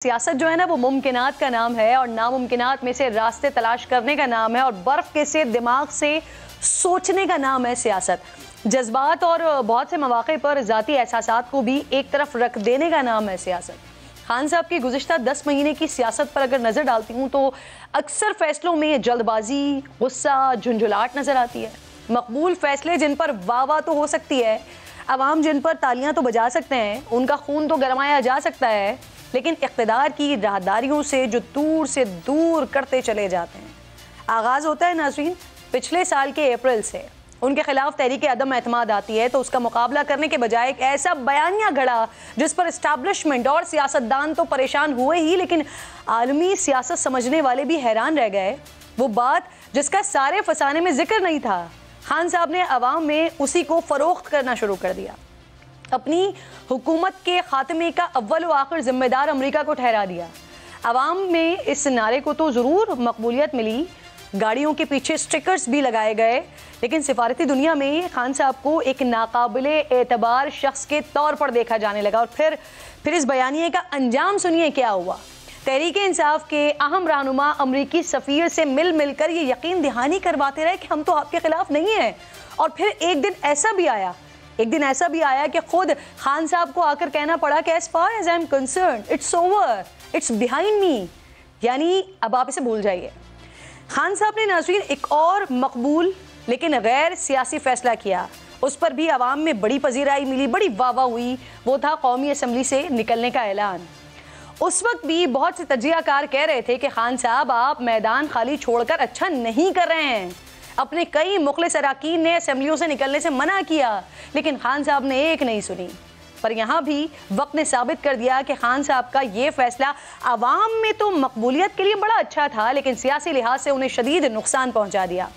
सियासत जो है ना वो मुमकिनात का नाम है और नामुमकिनात में से रास्ते तलाश करने का नाम है और बर्फ के से दिमाग से सोचने का नाम है सियासत। जज्बात और बहुत से मौके पर ज़ाती एहसासात को भी एक तरफ रख देने का नाम है सियासत। खान साहब की गुज़िश्ता 10 महीने की सियासत पर अगर नज़र डालती हूँ तो अक्सर फैसलों में जल्दबाजी, गुस्सा, झुंझुलाहट नज़र आती है। मकबूल फैसले जिन पर वाह वाह तो हो सकती है, अवाम जिन पर तालियां तो बजा सकते हैं, उनका खून तो गरमाया जा सकता है, लेकिन इक़्तिदार की राहदारियों से जो दूर करते चले जाते हैं। आगाज़ होता है नाज़रीन पिछले साल के अप्रैल से। उनके खिलाफ तहरीक अदम एतमाद आती है तो उसका मुकाबला करने के बजाय एक ऐसा बयानिया गढ़ा जिस पर इस्टेब्लिशमेंट और सियासतदान तो परेशान हुए ही, लेकिन आलमी सियासत समझने वाले भी हैरान रह गए। वो बात जिसका सारे फसाने में जिक्र नहीं था, खान साहब ने अवाम में उसी को फ़रोख्त करना शुरू कर दिया। अपनी हुकूमत के खात्मे का अव्वल व आखिर जिम्मेदार अमेरिका को ठहरा दिया। अवाम में इस नारे को तो ज़रूर मकबूलियत मिली, गाड़ियों के पीछे स्टिकर्स भी लगाए गए, लेकिन सिफारती दुनिया में खान साहब को एक नाकाबिले एतबार शख्स के तौर पर देखा जाने लगा। और फिर इस बयानिए का अंजाम सुनिए क्या हुआ। तहरीक इंसाफ के अहम रहनुमा अमरीकी सफ़ीर से मिलकर ये यकीन दहानी करवाते रहे कि हम तो आपके खिलाफ नहीं हैं। और फिर एक दिन ऐसा भी आया कि खुद खान साहब को आकर कहना पड़ा कि as far as I am concerned it's over, it's behind me, यानी अब आप इसे भूल जाइए। खान साहब ने नाज़रीन एक और मकबूल लेकिन गैर सियासी फैसला किया, उस पर भी आवाम में बड़ी पजीराई मिली, बड़ी वाह हुई। वो था कौमी असम्बली से निकलने का ऐलान। उस वक्त भी बहुत से तजियाकार कह रहे थे कि खान साहब आप मैदान खाली छोड़कर अच्छा नहीं कर रहे हैं। अपने कई मुखलिस अराकीन ने असम्बलियों से निकलने से मना किया, लेकिन खान साहब ने एक नहीं सुनी। पर यहाँ भी वक्त ने साबित कर दिया कि खान साहब का ये फैसला आवाम में तो मकबूलियत के लिए बड़ा अच्छा था, लेकिन सियासी लिहाज से उन्हें शदीद नुकसान पहुँचा दिया।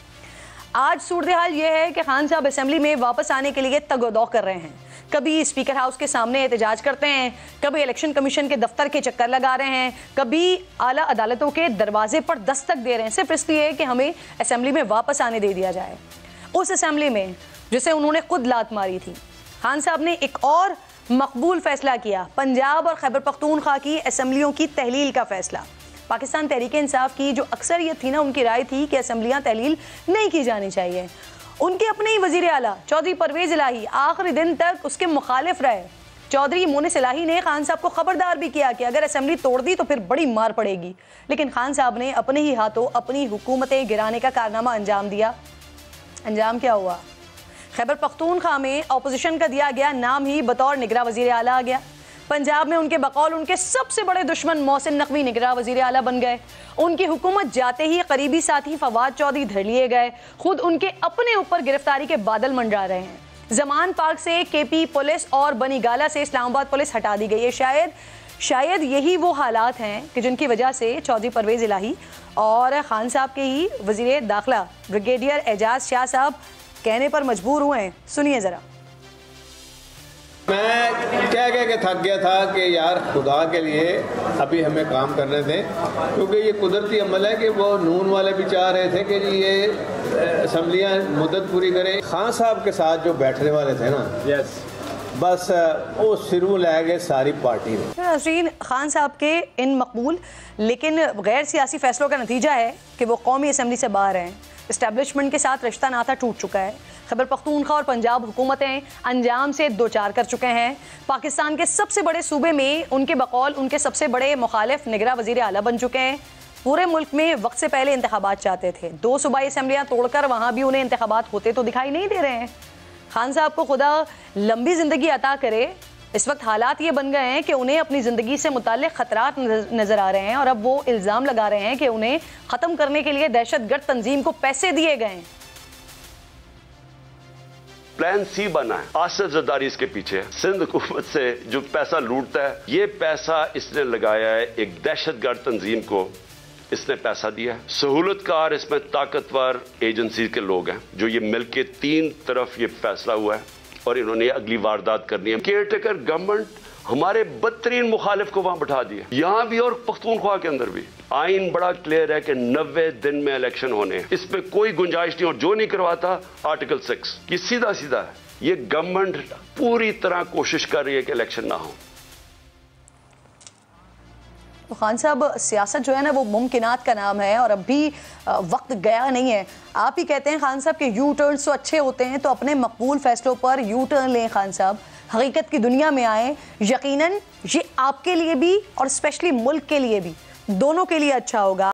आज सूरत हाल ये है कि खान साहब असम्बली में वापस आने के लिए तगोदौ कर रहे हैं। कभी स्पीकर हाउस के सामने एहतजाज करते हैं, कभी इलेक्शन कमीशन के दफ्तर के चक्कर लगा रहे हैं, कभी आला अदालतों के दरवाजे पर दस्तक दे रहे हैं, सिर्फ इसलिए कि हमें असम्बली में वापस आने दे दिया जाए। उस असम्बली में जिसे उन्होंने खुद लात मारी थी। खान साहब ने एक और मकबूल फैसला किया, पंजाब और खैबर पख्तूनख्वा की असम्बलियों की तहलील का फैसला। पाकिस्तान तहरीक इंसाफ की जो अक्सरियत थी ना, उनकी राय थी कि असम्बलियाँ तहलील नहीं की जानी चाहिए। उनके अपने ही वजीर आला चौधरी परवेज इलाही आखिरी दिन तक उसके मुखालिफ रहे। चौधरी मोनिस इलाही ने खान साहब को खबरदार भी किया कि अगर असम्बली तोड़ दी तो फिर बड़ी मार पड़ेगी, लेकिन खान साहब ने अपने ही हाथों अपनी हुकूमतें गिराने का कारनामा अंजाम दिया। अंजाम क्या हुआ? खैबर पख्तूनख्वा में अपोजिशन का दिया गया नाम ही बतौर निगरां वजीर आला आ गया। पंजाब में उनके बकौल उनके सबसे बड़े दुश्मन मोहसिन नकवी निगरां वजीर आला बन गए। उनकी हुकूमत जाते ही करीबी साथी फवाद चौधरी धर लिए गए। खुद उनके अपने ऊपर गिरफ्तारी के बादल मंडरा रहे हैं। जमान पार्क से केपी पुलिस और बनीगाला से इस्लामाबाद पुलिस हटा दी गई है। शायद यही वो हालात हैं कि जिनकी वजह से चौधरी परवेज इलाही और खान साहब के ही वजीर दाखिला ब्रिगेडियर एजाज शाह साहब कहने पर मजबूर हुए हैं। सुनिए जरा। मैं कह के थक गया था कि यार खुदा के लिए अभी हमें काम करने दें, क्योंकि ये कुदरती अमल है कि वो नून वाले भी चाह रहे थे कि ये असम्बलियाँ मुद्दत पूरी करें। खान साहब के साथ जो बैठने वाले थे ना, यस, बस वो सिरू ले गए सारी पार्टी में। नाज़रीन, खान साहब के इन मकबूल लेकिन गैर सियासी फैसलों का नतीजा है कि वो कौमी असम्बली से बाहर हैं। इस्टेब्लिशमेंट के साथ रिश्ता नाता टूट चुका है। खैबर पख्तूनख्वा और पंजाब हुकूमतें अंजाम से दो चार कर चुके हैं। पाकिस्तान के सबसे बड़े सूबे में उनके बकौल उनके सबसे बड़े मुखालिफ निगरां वजीर आला बन चुके हैं। पूरे मुल्क में वक्त से पहले इंतखाबात चाहते थे। 2 सूबाई असम्बलियाँ तोड़कर वहाँ भी उन्हें इंतखाबात होते तो दिखाई नहीं दे रहे हैं। खान साहब को खुदा लंबी ज़िंदगी अता करे। इस वक्त हालात ये बन गए हैं कि उन्हें अपनी ज़िंदगी से मुताल्लिक़ ख़तरात नज़र आ रहे हैं और अब वो इल्ज़ाम लगा रहे हैं कि उन्हें ख़त्म करने के लिए दहशतगर्द तंजीम को पैसे दिए गए हैं। प्लान सी बना है, आसिफ जरदारी इसके पीछे है। सिंध हुकूमत से जो पैसा लूटता है, ये पैसा इसने लगाया है एक दहशतगर्द तंजीम को, इसने पैसा दिया है। सहूलतकार इसमें ताकतवर एजेंसी के लोग हैं जो ये मिलके 3 तरफ ये फैसला हुआ है और इन्होंने अगली वारदात करनी है। केयरटेकर गवर्नमेंट हमारे बदतरीन मुखालिफ को वहां बैठा दिया, यहां भी और पख्तूनख्वा के अंदर भी। आइन बड़ा क्लियर है कि 90 दिन में इलेक्शन होने हैं, इसमें कोई गुंजाइश नहीं। और जो नहीं करवाता आर्टिकल 6 ये सीधा है। ये गवर्नमेंट पूरी तरह कोशिश कर रही है कि इलेक्शन ना हो। तो खान साहब सियासत जो है ना वो मुमकिनात का नाम है और अभी वक्त गया नहीं है। आप ही कहते हैं खान साहब के यू टर्न तो अच्छे होते हैं, तो अपने मकबूल फैसलों पर यू टर्न लें खान साहब, हकीकत की दुनिया में आए। यकीनन ये आपके लिए भी और स्पेशली मुल्क के लिए भी, दोनों के लिए अच्छा होगा।